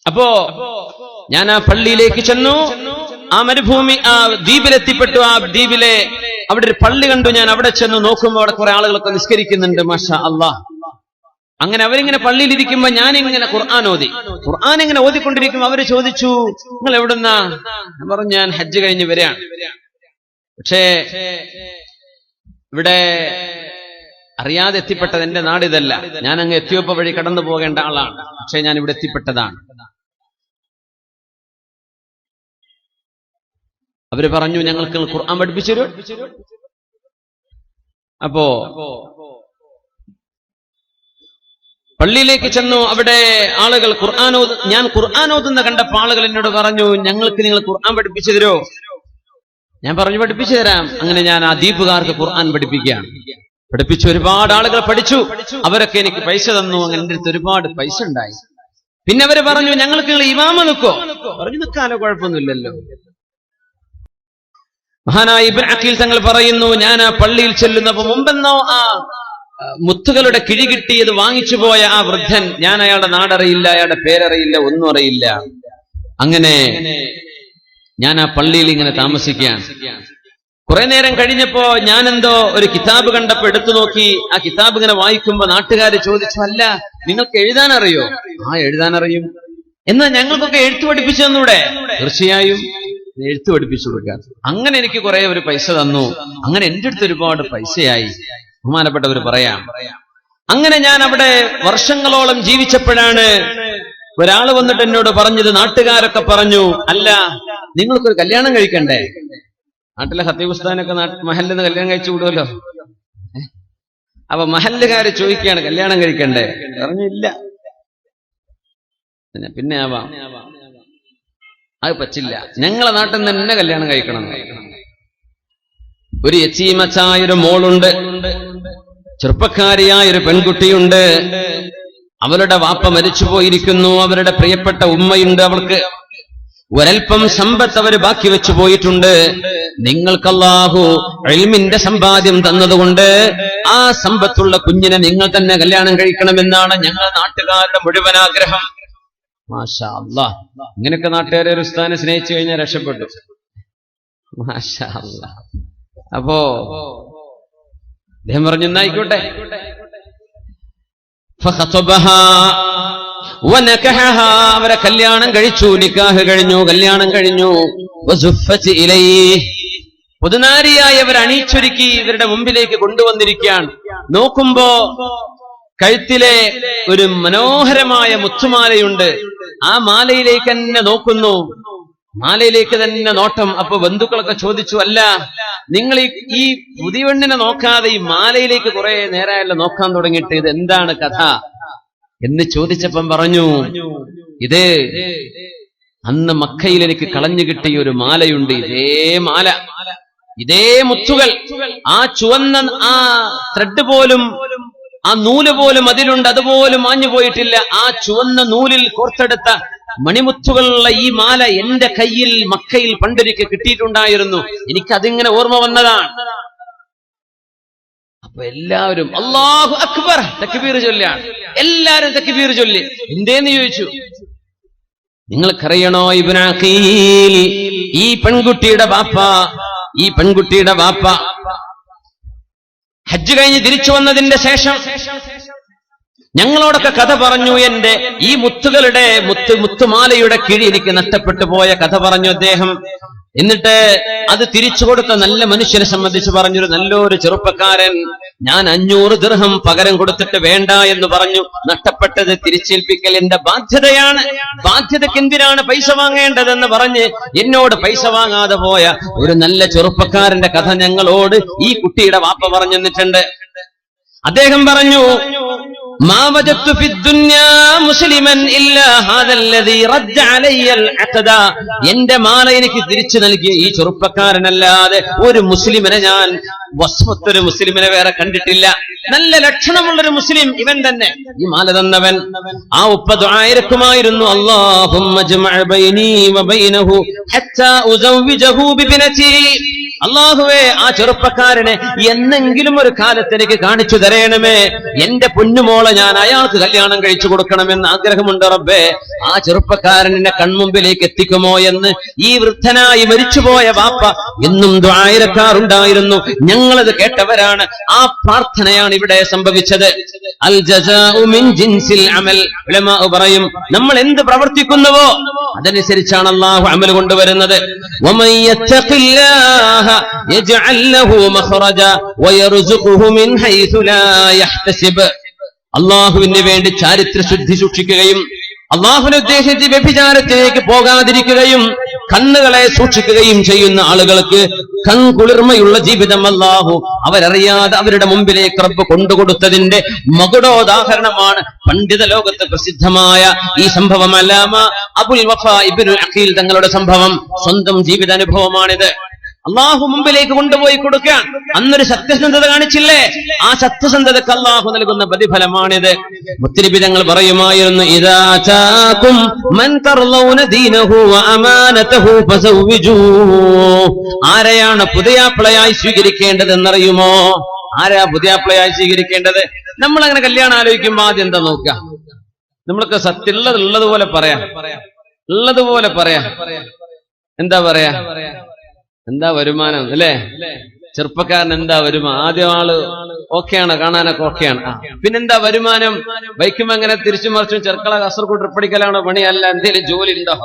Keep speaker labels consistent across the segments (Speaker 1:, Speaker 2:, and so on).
Speaker 1: അപ്പോ ഞാൻ ആ പള്ളിയിലേക്ക് ചെന്നു. ആ മരുഭൂമി ആ ദ്വീപിലെത്തിപ്പെട്ടു. ആ ദ്വീപിലെ അവിടെ ഒരു പള്ളി കണ്ടു. ഞാൻ അവിടെ ചെന്ന് നോക്കുമ്പോൾ അവിടെ കുറെ ആളുകളൊക്കെ നിസ്കരിക്കുന്നുണ്ട്. മാഷാ അല്ലാഹ്. അങ്ങനെ അവരിങ്ങനെ പള്ളിയിലിരിക്കുമ്പോ ഞാനിങ്ങനെ ഖുർആൻ ഇങ്ങനെ ഓതിക്കൊണ്ടിരിക്കുമ്പോ അവര് ചോദിച്ചു, നിങ്ങൾ എവിടുന്നാ? ഞാൻ പറഞ്ഞു, ഞാൻ ഹജ്ജ് കഴിഞ്ഞ് വരികയാണ്. പക്ഷേ ഇവിടെ അറിയാതെ എത്തിപ്പെട്ടത്, എന്റെ നാട് ഇതല്ല. ഞാൻ അങ്ങ് എത്യോപ്യ വഴി കടന്നു പോകേണ്ട ആളാണ്. പക്ഷെ ഞാൻ ഇവിടെ എത്തിപ്പെട്ടതാണ്. അവര് പറഞ്ഞു, ഞങ്ങൾക്ക് ഖുർആൻ പഠിപ്പിച്ചു തരൂ. അപ്പോ പള്ളിയിലേക്ക് ചെന്നു. അവിടെ ആളുകൾ ഞാൻ ഖുർആൻ ഓതുന്ന കണ്ടപ്പോൾ ആളുകൾ എന്നോട് പറഞ്ഞു, ഞങ്ങൾക്ക് നിങ്ങൾ ഖുർആൻ പഠിപ്പിച്ചു തരോ? ഞാൻ പറഞ്ഞു, പഠിപ്പിച്ചു തരാം. അങ്ങനെ ഞാൻ ആ ദ്വീപുകാർക്ക് ഖുർആൻ പഠിപ്പിക്കുകയാണ്. പഠിപ്പിച്ചു. ഒരുപാട് ആളുകൾ പഠിച്ചു. അവരൊക്കെ എനിക്ക് പൈസ തന്നു. അങ്ങനെ എൻ്റെ അടുത്ത് ഒരുപാട് പൈസ ഉണ്ടായി. പിന്നെ അവര് പറഞ്ഞു, ഞങ്ങൾക്ക് നിങ്ങൾ ഇമാമ നിൽക്കോ? പറഞ്ഞു, നിൽക്കാനോ കുഴപ്പമൊന്നുമില്ലല്ലോ. മഹാനായ ഇബ്നു അഖീൽ തങ്ങൾ പറയുന്നു, ഞാൻ ആ പള്ളിയിൽ ചെല്ലുന്നപ്പോ മുമ്പെന്നോ ആ മുത്തുകളുടെ കിഴി കിട്ടിയത് വാങ്ങിച്ചു പോയ ആ വൃദ്ധൻ, ഞാൻ അയാളുടെ നാടറിയില്ല, അയാളുടെ പേരറിയില്ല, ഒന്നും അറിയില്ല. അങ്ങനെ ഞാൻ ആ പള്ളിയിൽ ഇങ്ങനെ താമസിക്കുകയാണ്. കുറെ നേരം കഴിഞ്ഞപ്പോ ഞാനെന്തോ ഒരു കിതാബ് കണ്ടപ്പോ എടുത്തു നോക്കി. ആ കിതാബ് ഇങ്ങനെ വായിക്കുമ്പോ നാട്ടുകാര് ചോദിച്ചു, അല്ല നിങ്ങൾക്ക് എഴുതാൻ അറിയോ? ആ, എഴുതാനറിയും. എന്നാ ഞങ്ങൾക്കൊക്കെ എഴുത്ത് പഠിപ്പിച്ചു തന്നൂടെ? തീർച്ചയായും, എഴുത്ത് പഠിപ്പിച്ചു കൊടുക്കാം. അങ്ങനെ എനിക്ക് കുറെ ഒരു പൈസ തന്നു. അങ്ങനെ എന്റെ അടുത്ത് ഒരുപാട് പൈസയായി. ബഹുമാനപ്പെട്ടവർ പറയാം. അങ്ങനെ ഞാൻ അവിടെ വർഷങ്ങളോളം ജീവിച്ചപ്പോഴാണ് ഒരാള് വന്നിട്ട് എന്നോട് പറഞ്ഞത്, നാട്ടുകാരൊക്കെ പറഞ്ഞു, അല്ല നിങ്ങൾക്കൊരു കല്യാണം കഴിക്കണ്ടേ? നാട്ടിലെ ഖത്തീബ് ഉസ്താദിനൊക്കെ മഹല്ലിൽ നിന്ന് കല്യാണം കഴിച്ചു വിടുമല്ലോ. അപ്പൊ മഹല്ലുകാര് ചോദിക്കുകയാണ്, കല്യാണം കഴിക്കണ്ടേ? പറഞ്ഞു, ഇല്ല. പിന്നെ ആവാം, അത് പറ്റില്ല, ഞങ്ങളെ നാട്ടിൽ നിന്ന് തന്നെ കല്യാണം കഴിക്കണം. ഒരു യതീമച്ചായൊരു മോളുണ്ട്, ചെറുപ്പക്കാരിയായൊരു പെൺകുട്ടിയുണ്ട്. അവളുടെ വാപ്പ മരിച്ചു പോയിരിക്കുന്നു. അവരുടെ പ്രിയപ്പെട്ട ഉമ്മയുണ്ട്. അവൾക്ക് ഒരൽപ്പം സമ്പത്ത് അവര് ബാക്കി വെച്ചു പോയിട്ടുണ്ട്. നിങ്ങൾക്ക് അല്ലാഹു ഇൽമിന്റെ സമ്പാദ്യം തന്നതുകൊണ്ട് ആ സമ്പത്തുള്ള കുഞ്ഞിനെ നിങ്ങൾ തന്നെ കല്യാണം കഴിക്കണമെന്നാണ് ഞങ്ങളുടെ നാട്ടുകാരുടെ മുഴുവൻ ആഗ്രഹം. മാഷാ അല്ലാഹ്. ഇങ്ങനെയൊക്കെ നാട്ടുകാരെ ഒരു ഉസ്താദിനെ സ്നേഹിച്ചു കഴിഞ്ഞാൽ രക്ഷപ്പെട്ടു. മാഷാ അല്ലാഹ്. അപ്പോ അദ്ദേഹം പറഞ്ഞു, എന്നായിക്കോട്ടെ. അവരെ കല്യാണം കഴിച്ചു. നിക്കാഹ് കഴിഞ്ഞു, കല്യാണം കഴിഞ്ഞു. പുതുനാരിയായി അവർ അണിയിച്ചൊരുക്കി ഇവരുടെ മുമ്പിലേക്ക് കൊണ്ടുവന്നിരിക്കുകയാണ്. നോക്കുമ്പോ കഴുത്തിലെ ഒരു മനോഹരമായ മുത്തുമാലയുണ്ട്. ആ മാലയിലേക്ക് തന്നെ നോക്കുന്നു, മാലയിലേക്ക് തന്നെ നോട്ടം. അപ്പൊ ബന്ധുക്കളൊക്കെ ചോദിച്ചു, അല്ല നിങ്ങൾ ഈ പുതിയവണ്ണിനെ നോക്കാതെ ഈ മാലയിലേക്ക് കുറെ നേരമായല്ലോ നോക്കാൻ തുടങ്ങിയിട്ട്, ഇത് എന്താണ് കഥ എന്ന് ചോദിച്ചപ്പം പറഞ്ഞു, ഇത് അന്ന് മക്കയിൽ എനിക്ക് കളഞ്ഞു കിട്ടിയ ഒരു മാലയുണ്ട്. ഇതേ മാല, ഇതേ മുത്തുകൾ, ആ ചുവന്ന ആ ത്രെഡ് പോലും, ആ നൂല് പോലും അതിലുണ്ട്, അതുപോലും മാഞ്ഞു പോയിട്ടില്ല. ആ ചുവന്ന നൂലിൽ കോർത്തെടുത്ത മണിമുത്തുകളുള്ള ഈ മാല എന്റെ കയ്യിൽ മക്കയിൽ പണ്ടൊരിക്കൽ കിട്ടിയിട്ടുണ്ടായിരുന്നു. എനിക്കതിങ്ങനെ ഓർമ്മ വന്നതാണ്. അപ്പൊ എല്ലാവരും അല്ലാഹു അക്ബർ തക്ബീർ ചൊല്ലാണ്. എല്ലാരും തക്ബീർ ചൊല്ലി. എന്തേന്ന് ചോദിച്ചു. നിങ്ങൾക്കറിയണോ ഇബ്നു അഖീൽ, ഈ പെൺകുട്ടിയുടെ വാപ്പ ഹജ്ജ് കഴിഞ്ഞ് തിരിച്ചു വന്നതിന്റെ ശേഷം ഞങ്ങളോടൊക്കെ കഥ പറഞ്ഞു. എന്റെ ഈ മുത്തുകളുടെ മുത്തുമാലയുടെ കിഴി എനിക്ക് നഷ്ടപ്പെട്ടു പോയ കഥ പറഞ്ഞു അദ്ദേഹം. എന്നിട്ട് അത് തിരിച്ചു കൊടുത്ത നല്ല മനുഷ്യനെ സംബന്ധിച്ച് പറഞ്ഞൊരു നല്ലൊരു ചെറുപ്പക്കാരൻ, ഞാൻ 500 ദിർഹം പകരം കൊടുത്തിട്ട് വേണ്ട എന്ന് പറഞ്ഞു. നഷ്ടപ്പെട്ടത് തിരിച്ചേൽപ്പിക്കൽ എന്റെ ബാധ്യതയാണ്, ബാധ്യതയ്ക്ക് എന്തിനാണ് പൈസ വാങ്ങേണ്ടതെന്ന് പറഞ്ഞ് എന്നോട് പൈസ വാങ്ങാതെ പോയ ഒരു നല്ല ചെറുപ്പക്കാരന്റെ കഥ ഞങ്ങളോട് ഈ കുട്ടിയുടെ വാപ്പ പറഞ്ഞു തന്നിട്ടുണ്ട്. അദ്ദേഹം പറഞ്ഞു, ما وجدت في الدنيا مسلما الا هذا الذي رد علي العقد. എന്റെ മാല എനിക്ക് തിരിച്ചു നൽകിയ ഈ ചെറുപ്പക്കാരനല്ലാതെ ഒരു മുസ്ലിമിനെ ഞാൻ വസ്ഫത്തൊരു മുസ്ലിമിനെ വേറെ കണ്ടിട്ടില്ല. നല്ല ലക്ഷണമുള്ളൊരു മുസ്ലിം ഇവൻ തന്നെ, ഈ മാല തന്നവൻ. ആ ഉപ്പ ദുആയിരക്കുമായിരുന്നു, അല്ലാഹുമ്മ ജമഅ ബൈനി വബൈനഹു ഹത്താ ഉസവ്വിജഹു ബിബനതി. അള്ളാഹുവേ, ആ ചെറുപ്പക്കാരനെ എന്നെങ്കിലും ഒരു കാലത്ത് എനിക്ക് കാണിച്ചു തരേണമേ. എന്റെ പൊന്നുമോളെ ഞാൻ അയാൾക്ക് കല്യാണം കഴിച്ചു കൊടുക്കണമെന്ന് ആഗ്രഹമുണ്ട് റബ്ബേ. ആ ചെറുപ്പക്കാരനെ കൺമുമ്പിലേക്ക് എത്തിക്കുമോ എന്ന് ഈ വൃദ്ധനായി മരിച്ചുപോയ വാപ്പ എന്നും ദുആയിരക്കാറുണ്ടായിരുന്നു. ഞങ്ങളത് കേട്ടവരാണ്. ആ പ്രാർത്ഥനയാണ് ഇവിടെ സംഭവിച്ചത്. അൽ ജസാഉ മിൻ ജിൻസിൽ അമൽ. ഉലമാ പറയും, നമ്മൾ എന്ത് പ്രവർത്തിക്കുന്നുവോ അതനുസരിച്ചാണ് അല്ലാഹു അമൽ കൊണ്ടുവരുന്നത്. വമൻ യത്തഖില്ലാഹ യജ്അൽ ലഹു മഖ്റജ വയർസുഖുഹു മിൻ ഹൈസു ലാ യഹ്തസിബ്. അല്ലാഹുവിന് വേണ്ടി ചാരിത്ര ശുദ്ധി സൂക്ഷിക്കുകയും അള്ളാഹുവിനെ ഉദ്ദേശിച്ച് വ്യഭിചാരത്തിലേക്ക് പോകാതിരിക്കുകയും കണ്ണുകളെ സൂക്ഷിക്കുകയും ചെയ്യുന്ന ആളുകൾക്ക് കൺകുളിർമയുള്ള ജീവിതം അല്ലാഹു അവരറിയാതെ അവരുടെ മുമ്പിലേക്ക് റബ്ബ് കൊണ്ടുകൊടുത്തതിന്റെ മകുടോദാഹരണമാണ് പണ്ഡിത ലോകത്ത് പ്രസിദ്ധമായ ഈ സംഭവം. അല്ലാമ അബുൽ വഫാ ഇബ്നുൽ അഖീൽ തങ്ങളുടെ സംഭവം, സ്വന്തം ജീവിതാനുഭവമാണിത്. അള്ളാഹു മുമ്പിലേക്ക് കൊണ്ടുപോയി കൊടുക്കാൻ അന്നൊരു സത്യസന്ധത കാണിച്ചില്ലേ? ആ സത്യസന്ധതക്ക് അള്ളാഹു നൽകുന്ന പ്രതിഫലമാണിത്. മുത്തനബി തങ്ങൾ പറയുമായിരുന്നു, ഇദാ അതാകും മൻ തർളൗന ദീനഹു വഅമാനതഹു ഫസവ്വിജൂ. ആരെയാണ് പുതിയാപ്പിളയായി സ്വീകരിക്കേണ്ടതെന്നറിയുമോ? ആരാ പുതിയാപ്പിളയായി സ്വീകരിക്കേണ്ടത്? നമ്മൾ അങ്ങനെ കല്യാണം ആലോചിക്കുമ്പോ ആദ്യം എന്താ നോക്കുക? നമ്മൾക്ക് സത്യം ഉള്ളതുപോലെ പറയാം, ഉള്ളതുപോലെ പറയാം. എന്താ പറയാ? എന്താ വരുമാനം അല്ലേ? ചെറുപ്പക്കാരൻ എന്താ വരുമാനം? ആദ്യം ആള് ഓക്കെയാണ്, കാണാനൊക്കെ ഓക്കെയാണ്. പിന്നെന്താ വരുമാനം? ബൈക്കുമ്പോ എങ്ങനെ തിരിച്ചു മറിച്ചും ചെറുക്കള കാസർഗോഡ് ട്രിപ്പടിക്കലാണോ പണി? അല്ല, എന്തെങ്കിലും ജോലി ഉണ്ടോ?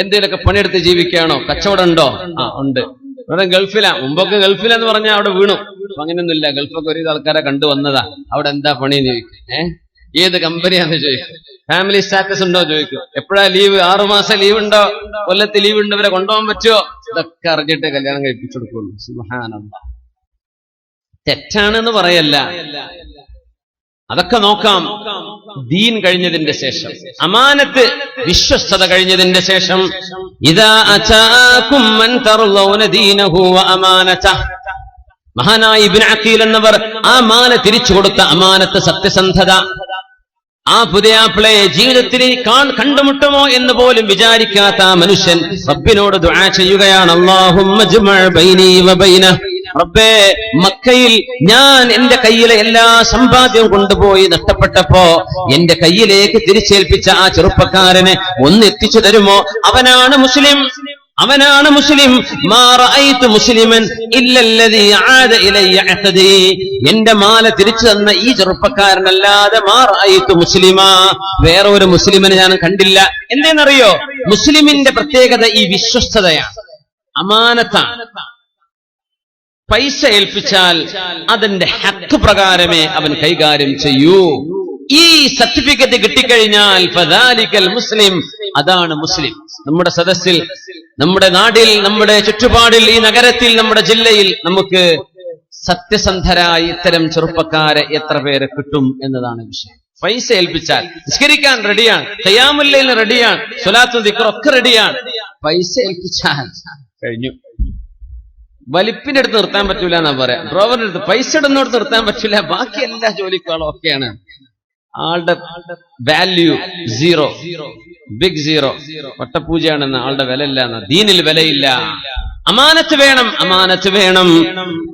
Speaker 1: എന്തെങ്കിലുമൊക്കെ പണിയെടുത്ത് ജീവിക്കുകയാണോ? കച്ചവടം ഉണ്ടോ? ഉണ്ട്. ഇവിടെ ഗൾഫിലാ. മുമ്പൊക്കെ ഗൾഫിലെന്ന് പറഞ്ഞാൽ അവിടെ വീണു. അപ്പൊ അങ്ങനെയൊന്നുമില്ല. ഗൾഫൊക്കെ ഒരു ആൾക്കാരെ കണ്ടുവന്നതാ. അവിടെ എന്താ പണിയെന്ന് ചോദിക്കും. ഏത് കമ്പനിയാന്ന് ചോദിക്കും. ഫാമിലി സ്റ്റാറ്റസ് ഉണ്ടോ ചോദിക്കും. എപ്പോഴാ ലീവ്? 6 മാസം ലീവ് ഉണ്ടോ? കൊല്ലത്ത് ലീവ് ഉണ്ട്, ഇവരെ കൊണ്ടുപോകാൻ പറ്റുമോ? ഇതൊക്കെ അറിഞ്ഞിട്ട് കല്യാണം കഴിപ്പിച്ചു കൊടുക്കുള്ളൂ. സുബ്ഹാനല്ലാഹ്. തെറ്റാണെന്ന് പറയല്ല, അതൊക്കെ നോക്കാം. ദീൻ കഴിഞ്ഞതിന്റെ ശേഷം, അമാനത്ത് വിശ്വസ്തത കഴിഞ്ഞതിന്റെ ശേഷം, ഇദാ അതാകും മൻ തർളൗന ദീനഹു വഅമാനതഹു. മഹാനായ ഇബ്നു അഖീൽ എന്നവർ ആ മാല തിരിച്ചു കൊടുത്ത അമാനത്ത്, സത്യസന്ധത. ആ പുതിയാപ്പിളയെ ജീവിതത്തിൽ കണ്ടുമുട്ടുമോ എന്ന് പോലും വിചാരിക്കാത്ത ആ മനുഷ്യൻ റബ്ബിനോട് ദുആ ചെയ്യുകയാണ്, അല്ലാഹുമ്മ ജ്മഅ ബൈനി വബൈനഹു. റബ്ബേ, മക്കയിൽ ഞാൻ എന്റെ കയ്യിലെ എല്ലാ സമ്പാദ്യവും കൊണ്ടുപോയി നഷ്ടപ്പെട്ടപ്പോ എന്റെ കയ്യിലേക്ക് തിരിച്ചേൽപ്പിച്ച ആ ചെറുപ്പക്കാരനെ ഒന്ന് എത്തിച്ചു തരുമോ? അവനാണ് മുസ്ലിം, അവനാണ് മുസ്ലിം. മാ റഅയ്തു മുസ്ലിമൻ ഇല്ലല്ലദീ ആദ ഇലയ്യ അഖദി. എന്റെ മാല തിരിച്ചു തന്ന ഈ ചെറുപ്പക്കാരനല്ലാതെ മാ റഅയ്തു മുസ്ലിമാ, വേറെ ഒരു മുസ്ലിമിനെ ഞാൻ കണ്ടില്ല. എന്തെന്നറിയോ? മുസ്ലിമിന്റെ പ്രത്യേകത ഈ വിശ്വസ്തതയാണ്, അമാനത്താണ്. പൈസ ഏൽപ്പിച്ചാൽ അതിന്റെ ഹക്ക് പ്രകാരമേ അവൻ കൈകാര്യം ചെയ്യൂ. ഈ സർട്ടിഫിക്കറ്റ് കിട്ടിക്കഴിഞ്ഞാൽ ഫദാലിക്കൽ മുസ്ലിം, അതാണ് മുസ്ലിം. നമ്മുടെ സദസ്സിൽ, നമ്മുടെ നാടിൽ, നമ്മുടെ ചുറ്റുപാടിൽ, ഈ നഗരത്തിൽ, നമ്മുടെ ജില്ലയിൽ നമുക്ക് സത്യസന്ധരായി ഇത്തരം ചെറുപ്പക്കാരെ എത്ര പേരെ കിട്ടും എന്നതാണ് വിഷയം. പൈസ ഏൽപ്പിച്ചാൽ നിസ്കരിക്കാൻ റെഡിയാണ്, ഖിയാമുൽ ലൈൽ റെഡിയാണ്, സ്വലാത്തും ദിക്റും ഒക്കെ റെഡിയാണ്. പൈസ ഏൽപ്പിച്ചാൽ കഴിഞ്ഞു. വലിപ്പിന്റെ അടുത്ത് നിർത്താൻ പറ്റൂല എന്നാ പറയാ. ഡ്രോവറിന്റെ അടുത്ത്, പൈസ ഇടുന്നിടത്ത് നിർത്താൻ പറ്റൂല. ബാക്കി എല്ലാ ജോലിക്കാളും ഒക്കെയാണ്. ആളുടെ വാല്യൂ സീറോ, ബിഗ് സീറോ. വട്ടപൂജയാണെന്ന് ആളുടെ വില ഇല്ല, ദീനിൽ വിലയില്ല. അമാനത്ത് വേണം, അമാനത്ത് വേണം.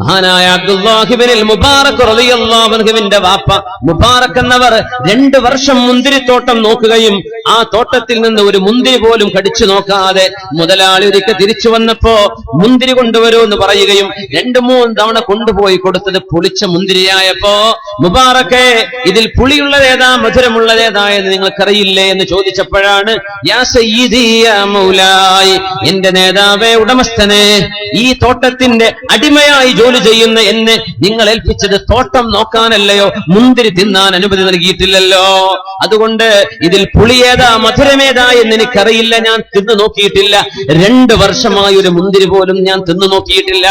Speaker 1: മഹാനായ അബ്ദുല്ലാഹി ഇബ്നുൽ മുബാറക് റളിയല്ലാഹു അൻഹുവിന്റെ വാപ്പ മുബാറക് എന്നവർ 2 വർഷം മുന്തിരിത്തോട്ടം നോക്കുകയും ആ തോട്ടത്തിൽ നിന്ന് ഒരു മുന്തിരി പോലും കടിച്ചു നോക്കാതെ മുതലാളി ഒരിക്കൽ തിരിച്ചു വന്നപ്പോ മുന്തിരി കൊണ്ടുവരൂ എന്ന് പറയുകയും 2-3 തവണ കൊണ്ടുപോയി കൊടുത്തത് പുളിച്ച മുന്തിരിയായപ്പോ, മുബാറക്കെ, ഇതിൽ പുളിയുള്ളതേതാ മധുരമുള്ളതേതാ എന്ന് നിങ്ങൾക്കറിയില്ലേ എന്ന് ചോദിച്ചപ്പോഴാണ്, യാ സയ്യിദി യാ മൗലായി, എന്റെ നേതാവേ, ഉടമസ്ഥനെ, ഈ തോട്ടത്തിന്റെ അടിമയായി ജോലി ചെയ്യുന്ന എന്നെ നിങ്ങൾ ഏൽപ്പിച്ചത് തോട്ടം നോക്കാനല്ലയോ, മുന്തിരി തിന്നാൻ അനുമതി നൽകിയിട്ടില്ലല്ലോ. അതുകൊണ്ട് ഇതിൽ പുളിയേതാ മധുരമേതാ എന്ന് എനിക്കറിയില്ല, ഞാൻ തിന്നു നോക്കിയിട്ടില്ല. 2 വർഷമായി ഒരു മുന്തിരി പോലും ഞാൻ തിന്നു നോക്കിയിട്ടില്ല.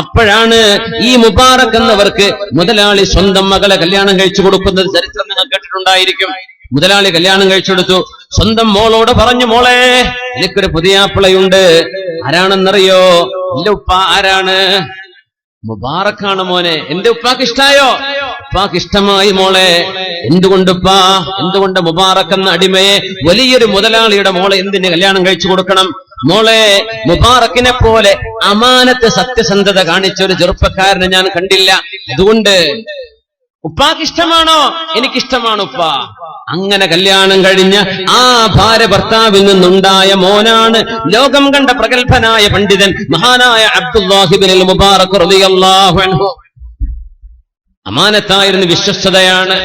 Speaker 1: അപ്പോഴാണ് ഈ മുബാറക് എന്നവർക്ക് മുതലാളി സ്വന്തം മകളെ കല്യാണം കഴിച്ചു കൊടുക്കുന്നത് ചരിത്രം നിങ്ങൾ കേട്ടിട്ടുണ്ടായിരിക്കും. മുതലാളി കല്യാണം കഴിച്ചെടുത്തു. സ്വന്തം മോളോട് പറഞ്ഞു, മോളെ, എനിക്കൊരു പുതിയാപ്പിളയുണ്ട്. ആരാണെന്നറിയോ? എന്റെ ഉപ്പ. ആരാണ്? മുബാറക്കാണ് മോനെ. എന്റെ ഉപ്പാക്ക് ഇഷ്ടായോ? ഉപ്പാക്ക് ഇഷ്ടമായി മോളെ. എന്തുകൊണ്ടുപ്പാ? എന്തുകൊണ്ട് മുബാറക് എന്ന അടിമയെ, വലിയൊരു മുതലാളിയുടെ മോളെ എന്തിന് കല്യാണം കഴിച്ചു കൊടുക്കണം? മോളെ, മുബാറക്കിനെ പോലെ അമാനത്ത് സത്യസന്ധത കാണിച്ച ഒരു ചെറുപ്പക്കാരനെ ഞാൻ കണ്ടില്ല. അതുകൊണ്ട് ഉപ്പാക്ക് ഇഷ്ടമാണോ? എനിക്കിഷ്ടമാണ് ഉപ്പ. അങ്ങനെ കല്യാണം കഴിഞ്ഞ ആ ഭാര്യ ഭർത്താവിൽ നിന്നുണ്ടായ മോനാണ് ലോകം കണ്ട പ്രഗത്ഭനായ പണ്ഡിതൻ മഹാനായ അബ്ദുല്ലാഹി ഇബ്നുൽ മുബാറക് റളിയല്ലാഹു അൻഹു. അമാനത്തായിരുന്നു, വിശ്വസ്തതയാണ്.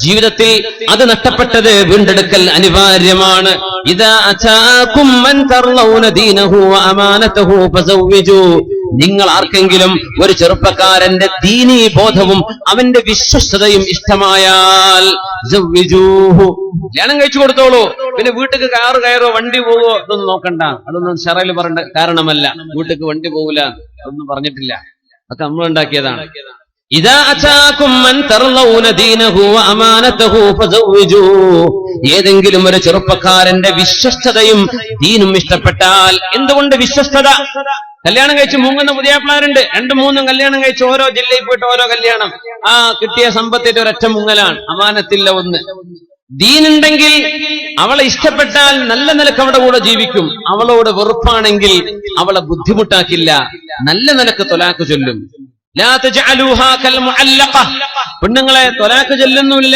Speaker 1: ജീവിതത്തിൽ അത് നഷ്ടപ്പെട്ടത് വീണ്ടെടുക്കൽ അനിവാര്യമാണ്. ഇദാ അതാകും മൻ തർലൗന ദീനഹു വ അമാനതഹു ഫസവ്വിജു. നിങ്ങൾ ആർക്കെങ്കിലും ഒരു ചെറുപ്പക്കാരന്റെ ദീനീ ബോധവും അവന്റെ വിശ്വസ്തതയും ഇഷ്ടമായാൽ കല്യാണം കഴിച്ചു കൊടുത്തോളൂ. പിന്നെ വീട്ടിക്ക് കാറ് കയറോ വണ്ടി പോവോ ഇതൊന്നും നോക്കണ്ട. അതൊന്നും ഷറയിൽ പറയേണ്ട കാരണമല്ല. വീട്ടിക്ക് വണ്ടി പോകൂല അതൊന്നും പറഞ്ഞിട്ടില്ല, അതൊക്കെ നമ്മൾ ഉണ്ടാക്കിയതാണ്. ഇദാ അതാകും മൻ തർലൗന ദീനഹു വ അമാനതഹു ഫസവ്വിജു. ഏതെങ്കിലും ഒരു ചെറുപ്പക്കാരന്റെ വിശ്വസ്തതയും ദീനും ഇഷ്ടപ്പെട്ടാൽ. എന്തുകൊണ്ട് വിശ്വസ്തത? കല്യാണം കഴിച്ച് മുങ്ങുന്ന പുതിയാപ്പിളാരുണ്ട്. 2-3 കല്യാണം കഴിച്ച് ഓരോ ജില്ലയിൽ പോയിട്ട് ഓരോ കല്യാണം. ആ കിട്ടിയ സമ്പത്തിന്റെ ഒരൊറ്റ മുങ്ങലാണ്. അമാനത്തില്ല ഒന്ന്. ദീനുണ്ടെങ്കിൽ അവളെ ഇഷ്ടപ്പെട്ടാൽ നല്ല നിലക്ക് അവളുടെ കൂടെ ജീവിക്കും. അവളോട് വെറുപ്പാണെങ്കിൽ അവളെ ബുദ്ധിമുട്ടാക്കില്ല. നല്ല നിലക്ക് തൊലാക്ക് ചൊല്ലും. പെണ്ണുങ്ങളെ തൊലാക്ക് ചൊല്ലുന്നില്ല,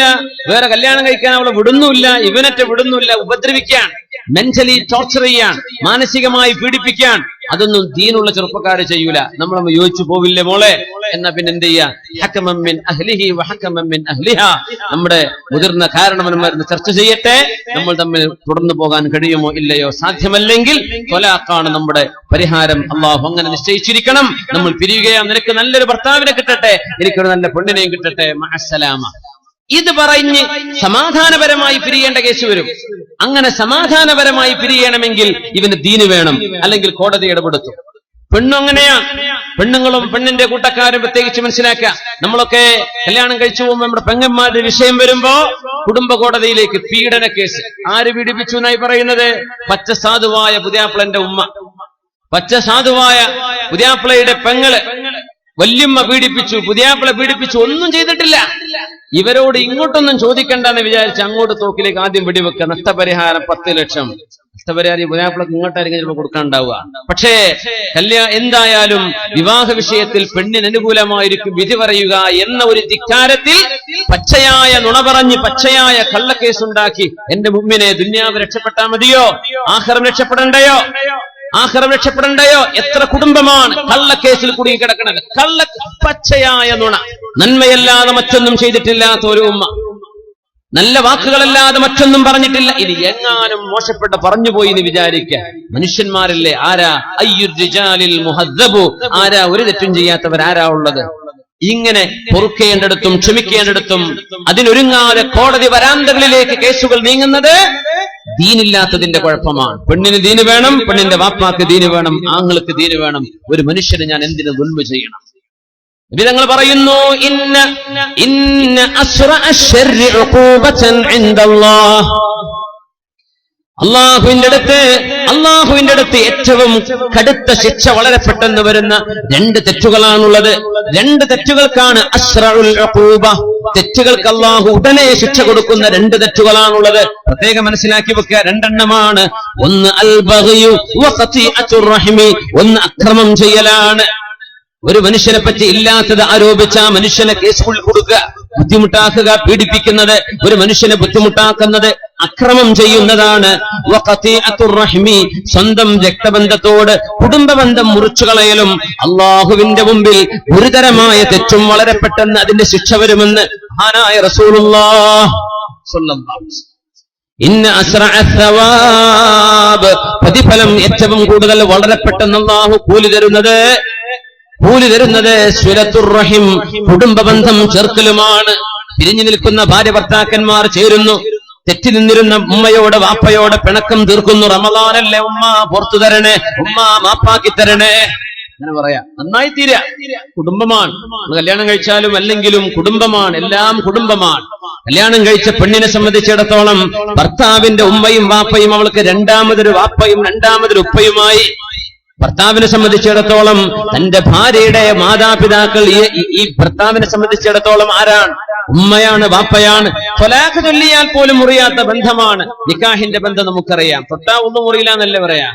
Speaker 1: വേറെ കല്യാണം കഴിക്കാൻ അവളെ വിടുന്നുമില്ല, ഇവനറ്റ വിടുന്നില്ല, ഉപദ്രവിക്കാൻ, മെന്റലി ടോർച്ചർ ചെയ്യാൻ, മാനസികമായി പീഡിപ്പിക്കാൻ. അതൊന്നും ദീനുള്ള ചെറുപ്പക്കാര് ചെയ്യൂല. നമ്മളൊന്ന് യോജിച്ചു പോവില്ലേ മോളെ? എന്നാ പിന്നെ എന്ത് ചെയ്യാ? ഹക്കമൻ മിൻ അഹ്ലിഹി വ ഹക്കമൻ മിൻ അഹ്ലിഹാ. നമ്മുടെ മുതിർന്ന കാരണവന്മാരെന്ന് ചർച്ച ചെയ്യട്ടെ. നമ്മൾ തമ്മിൽ തുടർന്നു പോകാൻ കഴിയുമോ ഇല്ലയോ? സാധ്യമല്ലെങ്കിൽ ത്വലാഖാണ് നമ്മുടെ പരിഹാരം. അള്ളാഹു അങ്ങനെ നിശ്ചയിച്ചിരിക്കണം. നമ്മൾ പിരിയുകയാ, നിനക്ക് നല്ലൊരു ഭർത്താവിനെ കിട്ടട്ടെ, എനിക്കൊരു നല്ല പെണ്ണിനെയും കിട്ടട്ടെ, മഅസ്സലാമ. ഇത് പറഞ്ഞ് സമാധാനപരമായി പിരിയേണ്ട കേസ് വരും. അങ്ങനെ സമാധാനപരമായി പിരിയണമെങ്കിൽ ഇവന് ദീന് വേണം, അല്ലെങ്കിൽ കോടതി ഇടപെടുത്തും. പെണ്ണും അങ്ങനെയാണ്. പെണ്ണുങ്ങളും പെണ്ണിന്റെ കൂട്ടക്കാരും പ്രത്യേകിച്ച് മനസ്സിലാക്കുക. നമ്മളൊക്കെ കല്യാണം കഴിച്ചു പോകുമ്പോൾ നമ്മുടെ പെങ്ങന്മാരുടെ വിഷയം വരുമ്പോ കുടുംബ കോടതിയിലേക്ക് പീഡന കേസ്. ആര് പീഡിപ്പിച്ചു എന്നായി പറയുന്നത്? പച്ച സാധുവായ പുതിയാപ്പിളന്റെ ഉമ്മ, പച്ച സാധുവായ പുതിയാപ്പിളയുടെ പെങ്ങള്, വല്യമ്മ പീഡിപ്പിച്ചു, പുതിയാപ്പിള പീഡിപ്പിച്ചു. ഒന്നും ചെയ്തിട്ടില്ല. ഇവരോട് ഇങ്ങോട്ടൊന്നും ചോദിക്കണ്ടെന്ന് വിചാരിച്ച് അങ്ങോട്ട് തോക്കിലേക്ക് ആദ്യം വെടിവെക്കുക. നഷ്ടപരിഹാരം 10 ലക്ഷം. നഷ്ടപരിഹാരം പുതിയാപ്പിളക്ക് ഇങ്ങോട്ടായിരിക്കും ചിലപ്പോൾ കൊടുക്കാനുണ്ടാവുക. പക്ഷേ എന്തായാലും വിവാഹ വിഷയത്തിൽ പെണ്ണിന് അനുകൂലമായിരിക്കും വിധി പറയുക എന്ന ഒരു ധിക്കാരത്തിൽ പച്ചയായ നുണ പറഞ്ഞ് പച്ചയായ കള്ളക്കേസുണ്ടാക്കി എന്റെ മുമ്പിനെ ദുന്യാവ് രക്ഷപ്പെട്ടാൽ മതിയോ? ആഖിറം രക്ഷപ്പെടണ്ടയോ? ആഖിറം രക്ഷപ്പെടണ്ടയോ? എത്ര കുടുംബമാണ് കള്ളക്കേസിൽ കുടുങ്ങി കിടക്കുന്നത്? പച്ചയായ നുണ, നന്മയല്ലാതെ മറ്റൊന്നും ചെയ്തിട്ടില്ലാത്ത ഒരു ഉമ്മ, നല്ല വാക്കുകളല്ലാതെ മറ്റൊന്നും പറഞ്ഞിട്ടില്ല. ഇനി എങ്ങാനും മോശപ്പെട്ട പറഞ്ഞുപോയി എന്ന് വിചാരിക്കുക. മനുഷ്യന്മാരില്ലേ? ആരാ അയ്യുർ റിജാലിൽ മുഹദ്ദബു? ആരാ ഒരു തെറ്റും ചെയ്യാത്തവരാരാ ഉള്ളത്? ഇങ്ങനെ പൊറുക്കേണ്ടടുത്തും ക്ഷമിക്കേണ്ടടുത്തും അതിനൊരുങ്ങാതെ കോടതി വരാന്തകളിലേക്ക് കേസുകൾ നീങ്ങുന്നത് ദീനില്ലാത്തതിന്റെ കുഴപ്പമാണ്. പെണ്ണിന് ദീന് വേണം, പെണ്ണിന്റെ വാപ്പാക്ക് ദീന് വേണം, ആങ്ങൾക്ക് ദീന് വേണം. ഒരു മനുഷ്യന് ഞാൻ എന്തിനു ദുൽമ ചെയ്യണം? വിധങ്ങൾ പറയുന്നു, ഇന്ന അശ്റഅ അശ്ശർരി ഉഖൂബതൻ ഇൻദല്ലാഹ്. അള്ളാഹുവിന്റെ അടുത്ത് ഏറ്റവും കടുത്ത ശിക്ഷ വളരെ പെട്ടെന്ന് വരുന്ന 2 തെറ്റുകളാണുള്ളത്. 2 തെറ്റുകൾക്കാണ് അശ്റഉൽ ഉഖൂബ. തെറ്റുകൾക്ക് അള്ളാഹു ഉടനെ ശിക്ഷ കൊടുക്കുന്ന 2 തെറ്റുകളാണുള്ളത്. പ്രത്യേകം മനസ്സിലാക്കി വെക്കുക. 2 എണ്ണമാണ്. ഒന്ന് അൽ ബഗ്യു വ ഖതീഅത്തുർ റഹിമി. ഒന്ന് അക്രമം ചെയ്യലാണ്. ഒരു മനുഷ്യനെ പറ്റി ഇല്ലാത്തത് ആരോപിച്ച മനുഷ്യനെ കേസുകൾ കൊടുക്കുക, ബുദ്ധിമുട്ടാക്കുക, പീഡിപ്പിക്കുന്നത്, ഒരു മനുഷ്യനെ ബുദ്ധിമുട്ടാക്കുന്നത് അക്രമം ചെയ്യുന്നതാണ്. സ്വന്തം രക്തബന്ധത്തോട് കുടുംബബന്ധം മുറിച്ചു കളയലും അള്ളാഹുവിന്റെ മുമ്പിൽ ഗുരുതരമായ തെറ്റും വളരെ പെട്ടെന്ന് അതിന്റെ ശിക്ഷ വരുമെന്ന് മഹാനായ റസൂലുള്ളാഹി സ്വല്ലല്ലാഹു അലൈഹി വസല്ലം. ഇന്ന അസ്റഅ സവാബ്, പ്രതിഫലം ഏറ്റവും കൂടുതൽ വളരെ പെട്ടെന്ന് അള്ളാഹു കൂലി തരുന്നത് സ്വലത്തുർ റഹിം, കുടുംബബന്ധം ചേർക്കലുമാണ്. പിരിഞ്ഞു നിൽക്കുന്ന ഭാര്യ ഭർത്താക്കന്മാർ ചേരുന്നു. തെറ്റി നിന്നിരുന്ന ഉമ്മയോട് വാപ്പയോട് പിണക്കം തീർക്കുന്നു. റമളാനല്ലേ ഉമ്മ പുറത്തു തരണേ, ഉമ്മ മാപ്പാക്കി തരണേ, അങ്ങനെ പറയാ. നന്നായി തീരാ. കുടുംബമാണ്. കല്യാണം കഴിച്ചാലും അല്ലെങ്കിലും കുടുംബമാണ്, എല്ലാം കുടുംബമാണ്. കല്യാണം കഴിച്ച പെണ്ണിനെ സംബന്ധിച്ചിടത്തോളം ഭർത്താവിന്റെ ഉമ്മയും വാപ്പയും അവൾക്ക് രണ്ടാമതൊരു വാപ്പയും രണ്ടാമതൊരു ഉപ്പയുമായി. ഭർത്താവിനെ സംബന്ധിച്ചിടത്തോളം തന്റെ ഭാര്യയുടെ മാതാപിതാക്കൾ ഈ ഭർത്താവിനെ സംബന്ധിച്ചിടത്തോളം ആരാണ്? ഉമ്മയാണ്, വാപ്പയാണ്. ത്വലാഖ് ചൊല്ലിയാൽ പോലും മുറിയാത്ത ബന്ധമാണ് നിക്കാഹിന്റെ ബന്ധം. നമുക്കറിയാം, തൊട്ടാ ഒന്നും മുറിയില്ല എന്നല്ലേ പറയാ.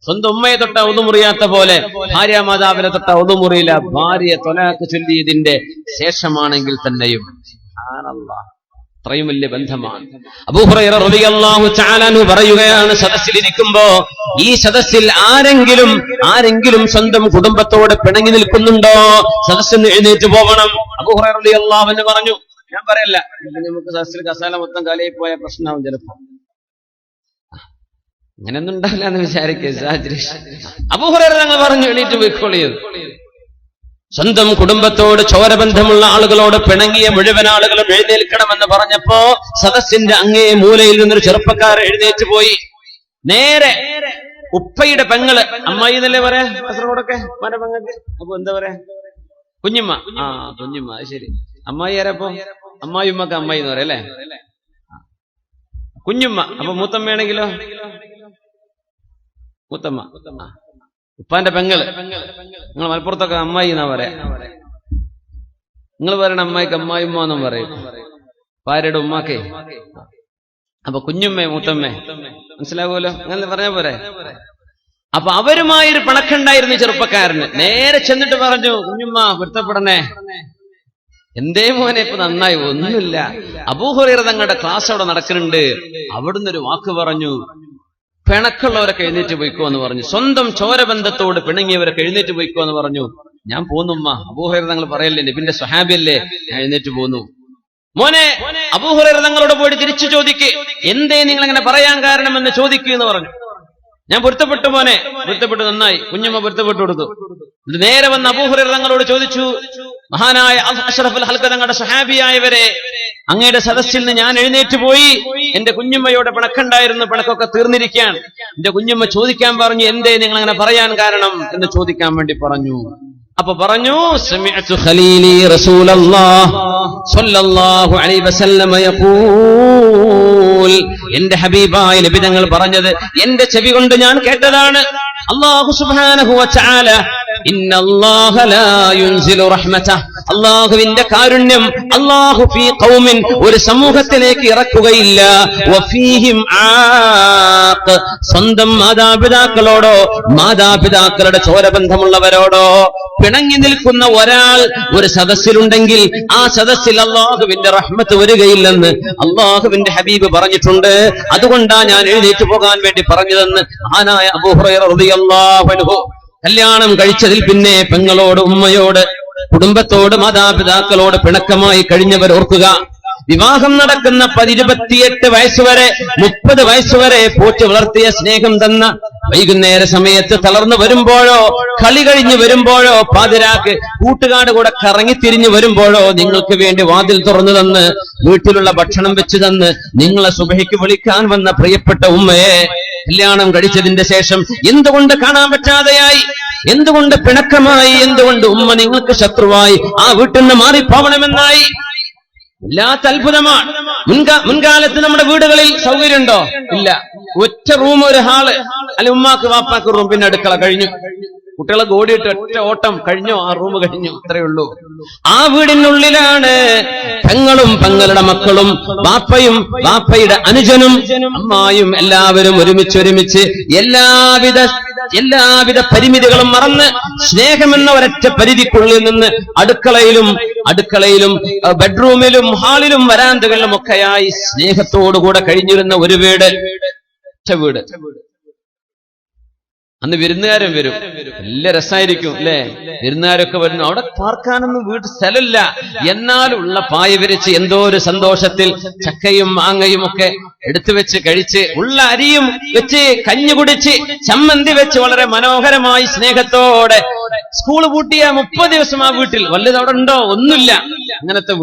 Speaker 1: സ്വന്തം ഉമ്മയെ തൊട്ടാ ഒന്നും മുറിയാത്ത പോലെ ഭാര്യ മാതാവിനെ തൊട്ടാ ഒന്നും മുറിയില്ല. ഭാര്യയെ ത്വലാഖ് ചൊല്ലിയതിന്റെ ശേഷമാണെങ്കിൽ തന്നെയും അത്രയും വലിയ ബന്ധമാണ്. അബൂ ഹുറൈറ റളിയല്ലാഹു തആല അൻഹു പറയുകയാണ്, സദസ്സിലിരിക്കുമ്പോ ഈ സദസ്സിൽ ആരെങ്കിലും സ്വന്തം കുടുംബത്തോട് പിണങ്ങി നിൽക്കുന്നുണ്ടോ? സദസ്സിന് എഴുന്നേറ്റ് പോകണം. അബൂ ഹുറൈറ റളിയല്ലാഹു അൻഹു പറഞ്ഞു, ഞാൻ പറയല്ല, നമുക്ക് സദസ്സിൽ കസാല മൊത്തം കാലയിൽ പോയ പ്രശ്നമാവും ചിലപ്പോ. അങ്ങനെയൊന്നും ഉണ്ടാവില്ല എന്ന് വിചാരിക്കുക. അബൂ ഹുറൈറ തങ്ങൾ പറഞ്ഞു, എണീറ്റ് പോയിക്കോളിയത്. സ്വന്തം കുടുംബത്തോട് ചോരബന്ധമുള്ള ആളുകളോട് പിണങ്ങിയ മുഴുവൻ ആളുകളും എഴുന്നേൽക്കണമെന്ന് പറഞ്ഞപ്പോ സദസ്സിന്റെ അങ്ങേ മൂലയിൽ നിന്നൊരു ചെറുപ്പക്കാരൻ എഴുന്നേറ്റ് പോയി. നേരെ ഉപ്പയുടെ പെങ്ങള്, അമ്മായി എന്നല്ലേ പറയാ കാസർഗോഡൊക്കെ മന പെങ്ങൾക്ക്. അപ്പൊ എന്താ പറയാ? കുഞ്ഞുമ്മ. കുഞ്ഞുമ്മ, അത് ശരി. അമ്മായി ആരപ്പോ? അമ്മായിമ്മക്ക് അമ്മായി എന്ന് പറയാം അല്ലേ? കുഞ്ഞുമ്മ. അപ്പൊ മൂത്തമ്മയാണെങ്കിലോ? മൂത്തമ്മ. ഉപ്പാന്റെ പെങ്ങള്. നിങ്ങൾ മലപ്പുറത്തൊക്കെ അമ്മായി എന്നാ പറയാ. നിങ്ങൾ പറയണ അമ്മായിക്ക് അമ്മായിമ്മ എന്നും പറയും, ഭാര്യയുടെ ഉമ്മാക്കേ. അപ്പൊ കുഞ്ഞുമ്മേ മൂത്തമ്മേ, മനസ്സിലാകുമല്ലോ, അങ്ങനെ പറഞ്ഞ പോരെ. അപ്പൊ അവരുമായൊരു പിണക്കുണ്ടായിരുന്നു ചെറുപ്പക്കാരന്. നേരെ ചെന്നിട്ട് പറഞ്ഞു, കുഞ്ഞുമ്മ പൊരുത്തപ്പെടണേ. എന്തേ മോനെ ഇപ്പൊ നന്നായി? ഒന്നുമില്ല, അബൂ ഹുറൈറ തങ്ങളുടെ ക്ലാസ് അവിടെ നടക്കുന്നുണ്ട്, അവിടുന്ന് ഒരു വാക്ക് പറഞ്ഞു, പിണക്കുള്ളവരൊക്കെ എഴുന്നേറ്റ് പോയിക്കോ എന്ന് പറഞ്ഞു. സ്വന്തം ചോരബന്ധത്തോട് പിണങ്ങിയവരൊക്കെ എഴുന്നേറ്റ് പോയിക്കോ എന്ന് പറഞ്ഞു. ഞാൻ പോന്നുമ്മ, അബൂ ഹുറൈറ തങ്ങൾ പറയല്ലേ, നബിന്റെ സ്വഹാബിയല്ലേ, ഞാൻ എഴുന്നേറ്റ് പോന്നു. മോനെ, അബൂ ഹുറൈറ തങ്ങളോട് പോയിട്ട് തിരിച്ചു ചോദിക്ക്, എന്തേ നിങ്ങൾ അങ്ങനെ പറയാൻ കാരണമെന്ന് ചോദിക്കൂ എന്ന് പറഞ്ഞു. ഞാൻ പൊരുത്തപ്പെട്ടു മോനെ, പൊരുത്തപ്പെട്ടു, നന്നായി. കുഞ്ഞമ്മ പൊരുത്തപ്പെട്ടു കൊടുത്തു. നേരെ വന്ന് അബൂ ഹുറൈറ തങ്ങളോട് ചോദിച്ചു, മഹാനായ അഷ്റഫുൽ ഖൽഖ് തങ്ങളുടെ സ്വഹാബിയായവരെ, അങ്ങയുടെ സദസ്സിൽ നിന്ന് ഞാൻ എഴുന്നേറ്റ് പോയി, എന്റെ കുഞ്ഞുമ്മയോടെ പിണക്കുണ്ടായിരുന്നു, പിണക്കൊക്കെ തീർന്നിരിക്കാൻ. എന്റെ കുഞ്ഞുമ്മ ചോദിക്കാൻ പറഞ്ഞു, എന്തേ നിങ്ങൾ അങ്ങനെ പറയാൻ കാരണം എന്ന് ചോദിക്കാൻ വേണ്ടി പറഞ്ഞു. അപ്പൊ പറഞ്ഞു, സമിഅതു ഖലീലി റസൂലല്ലാഹ് സ്വല്ലല്ലാഹു അലൈഹി വസല്ലം യഖൂൽ, എന്റെ ഹബീബായ നബി തങ്ങൾ പറഞ്ഞത് എന്റെ ചെവി കൊണ്ട് ഞാൻ കേട്ടതാണ്. അല്ലാഹു സുബ്ഹാനഹു വ തആല ഇന്നല്ലാഹ ലാ യുൻസിലു റഹ്മതഹ, അല്ലാഹുവിന്റെ കാരുണ്യം അല്ലാഹു ഫീ ഖൗമിൻ, ഒരു സമൂഹത്തിലേക്ക് ഇറക്കുകയില്ല, വഫീഹിം ആഖ്, സ്വന്തം മാതാപിതാക്കളോടോ മാതാപിതാക്കളുടെ ചോരബന്ധമുള്ളവരോടോ പിണങ്ങി നിൽക്കുന്ന ഒരാൾ ഒരു സദസ്സിലുണ്ടെങ്കിൽ ആ സദസ്സിൽ അല്ലാഹുവിന്റെ റഹ്മത്ത് വരികയില്ലെന്ന് അല്ലാഹുവിന്റെ ഹബീബ് പറഞ്ഞിട്ടുണ്ട്. അതുകൊണ്ടാ ഞാൻ എഴുന്നേറ്റ് പോകാൻ വേണ്ടി പറഞ്ഞതെന്ന് മഹാനായ അബൂ ഹുറൈറ റളിയല്ലാഹു അൻഹു. കല്യാണം കഴിച്ചതിൽ പിന്നെ പെങ്ങളോട്, ഉമ്മയോട്, കുടുംബത്തോട്, മാതാപിതാക്കളോട് പിണക്കമായി കഴിഞ്ഞവർ ഓർക്കുക. വിവാഹം നടക്കുന്ന 28 വയസ്സുവരെ 30 വയസ്സുവരെ പോറ്റി വളർത്തിയ സ്നേഹം തന്ന വൈകുന്നേര സമയത്ത് തളർന്നു വരുമ്പോഴോ, കളി കഴിഞ്ഞു വരുമ്പോഴോ, പാതിരാക്ക് കൂട്ടുകാട് കൂടെ കറങ്ങിത്തിരിഞ്ഞു വരുമ്പോഴോ നിങ്ങൾക്ക് വേണ്ടി വാതിൽ തുറന്നു തന്ന് വീട്ടിലുള്ള ഭക്ഷണം വെച്ച് തന്ന് നിങ്ങളെ സുബഹിക്ക് വിളിക്കാൻ വന്ന പ്രിയപ്പെട്ട ഉമ്മയെ കല്യാണം കഴിച്ചതിന്റെ ശേഷം എന്തുകൊണ്ട് കാണാൻ പറ്റാതെയായി? എന്തുകൊണ്ട് പിണക്കമായി? എന്തുകൊണ്ട് ഉമ്മ നിങ്ങൾക്ക് ശത്രുവായി? ആ വീട്ടിൽ നിന്ന് മാറിപ്പോവണമെന്നായി? വല്ലാത്ത അത്ഭുതമാണ്. മുൻകാലത്ത് നമ്മുടെ വീടുകളിൽ സൗകര്യമുണ്ടോ? ഇല്ല. ഒറ്റ റൂം, ഒരു ഹാള്, അല്ലെ ഉമ്മാക്ക് വാപ്പാക്ക് റൂം, പിന്നെ അടുക്കള, കഴിഞ്ഞു. കുട്ടികളെ ഓടിയിട്ട് ഒറ്റ ഓട്ടം, കഴിഞ്ഞോ, ആ റൂം കഴിഞ്ഞു, അത്രയേ ഉള്ളൂ. ആ വീടിനുള്ളിലാണ് പെങ്ങളും പെങ്ങളുടെ മക്കളും വാപ്പയും വാപ്പയുടെ അനുജനും അമ്മായും എല്ലാവരും ഒരുമിച്ച് എല്ലാവിധ പരിമിതികളും മറന്ന് സ്നേഹമെന്ന ഒരൊറ്റ പരിധിക്കുള്ളിൽ നിന്ന് അടുക്കളയിലും ബെഡ്റൂമിലും ഹാളിലും വരാന്തകളിലും ഒക്കെയായി സ്നേഹത്തോടുകൂടെ കഴിഞ്ഞിരുന്ന ഒരു വീട്, വീട്. അന്ന് വിരുന്നുകാരും വരും, നല്ല രസമായിരിക്കും അല്ലെ? വിരുന്നുകാരൊക്കെ വരുന്നു, അവിടെ പാർക്കാനൊന്നും വീട്ടിൽ സ്ഥലമില്ല, എന്നാലും ഉള്ള പായ വിരിച്ച് എന്തോ ഒരു സന്തോഷത്തിൽ ചക്കയും മാങ്ങയും ഒക്കെ എടുത്തു വെച്ച് കഴിച്ച്, ഉള്ള അരിയും വെച്ച് കഞ്ഞി കുടിച്ച്, ചമ്മന്തി വെച്ച് വളരെ മനോഹരമായി സ്നേഹത്തോടെ സ്കൂൾ പൂട്ടിയ 30 ദിവസം ആ വീട്ടിൽ വല്ലത് അവിടെ ഉണ്ടോ? ഒന്നുമില്ല. അങ്ങനത്തെ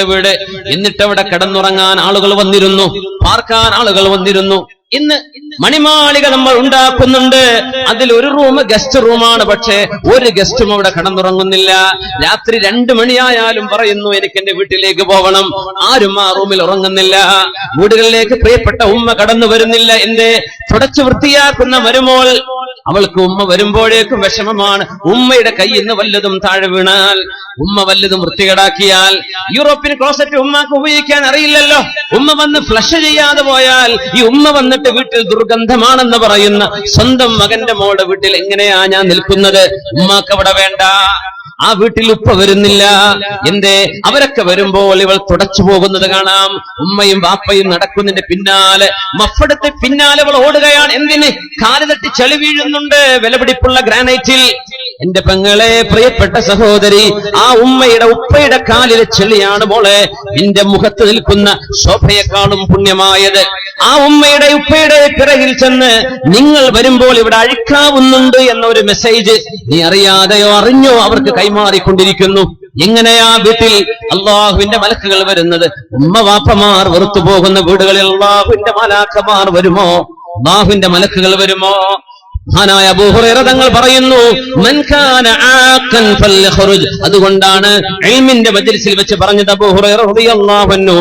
Speaker 1: വീട്. എന്നിട്ട് അവിടെ കിടന്നുറങ്ങാൻ ആളുകൾ വന്നിരുന്നു, പാർക്കാൻ ആളുകൾ വന്നിരുന്നു. ഇന്ന് മണിമാളിക നമ്മൾ ഉണ്ടാക്കുന്നുണ്ട്, അതിൽ ഒരു റൂം ഗസ്റ്റ് റൂമാണ്, പക്ഷേ ഒരു ഗസ്റ്റും അവിടെ കിടന്നുറങ്ങുന്നില്ല. രാത്രി 2 മണിയായാലും പറയുന്നു, എനിക്ക് എന്റെ വീട്ടിലേക്ക് പോകണം. ആരും ആ റൂമിൽ ഉറങ്ങുന്നില്ല. വീടുകളിലേക്ക് പ്രിയപ്പെട്ട ഉമ്മ കടന്നു വരുന്നില്ല. എന്തേ? തുടച്ചു വൃത്തിയാക്കുന്ന മരുമോൾ അവൾക്ക് ഉമ്മ വരുമ്പോഴേക്കും വിഷമമാണ്. ഉമ്മയുടെ കയ്യിൽ നിന്ന് വല്ലതും താഴെ വീണാൽ, ഉമ്മ വല്ലതും വൃത്തികേടാക്കിയാൽ, യൂറോപ്യൻ ക്ലോസറ്റ് ഉമ്മക്ക് ഉപയോഗിക്കാൻ അറിയില്ലല്ലോ, ഉമ്മ വന്ന് ഫ്ലഷ് ചെയ്യാതെ പോയാൽ ഈ ഉമ്മ വന്നിട്ട് വീട്ടിൽ ദുർഗന്ധമാണെന്ന് പറയുന്ന സ്വന്തം മകന്റെ മോളുടെ വീട്ടിൽ എങ്ങനെയാ ഞാൻ നിൽക്കുന്നത്? ഉമ്മക്ക് അവിടെ വേണ്ട. ആ വീട്ടിൽ ഉപ്പ വരുന്നില്ല. എന്തേ? അവരൊക്കെ വരുമ്പോൾ ഇവൾ തുടച്ചു പോകുന്നത് കാണാം. ഉമ്മയും വാപ്പയും നടക്കുന്നതിന്റെ പിന്നാലെ, മഫ്ഫെടുത്ത് പിന്നാലെ അവൾ ഓടുകയാണ്. എന്തിന്? കാല് തട്ടി ചെളി വീഴുന്നുണ്ട് വിലപിടിപ്പുള്ള ഗ്രാനൈറ്റിൽ. എന്റെ പെങ്ങളെ, പ്രിയപ്പെട്ട സഹോദരി, ആ ഉപ്പയുടെ കാലിലെ ചെളിയാണ് മോളെ നിന്റെ മുഖത്ത് നിൽക്കുന്ന ശോഭയെക്കാളും പുണ്യമായത്. ആ ഉപ്പയുടെ പിറകിൽ ചെന്ന് നിങ്ങൾ വരുമ്പോൾ ഇവിടെ അഴിക്കാവുന്നുണ്ട് എന്ന ഒരു മെസ്സേജ് നീ അറിയാതെയോ അറിഞ്ഞോ അവർക്ക് കൈമാറിക്കൊണ്ടിരിക്കുന്നു. എങ്ങനെയാ വീട്ടിൽ അള്ളാഹുവിന്റെ മലക്കുകൾ വരുന്നത്? ഉമ്മ വാപ്പമാർ വെറുത്തു പോകുന്ന വീടുകളിൽ അള്ളാഹുവിന്റെ മലാക്കമാർ വരുമോ? അള്ളാഹുവിന്റെ മലക്കുകൾ വരുമോ? മഹാനായ അബൂ ഹുറൈറ തങ്ങൾ പറയുന്നു, മൻ കാന ആഖൻ ഫൽഖുറുജ്. അതുകൊണ്ടാണ് ഇൽമിന്റെ മജ്ലിസിൽ വെച്ച് പറഞ്ഞത് അബൂ ഹുറൈറ റളിയല്ലാഹു അൻഹു,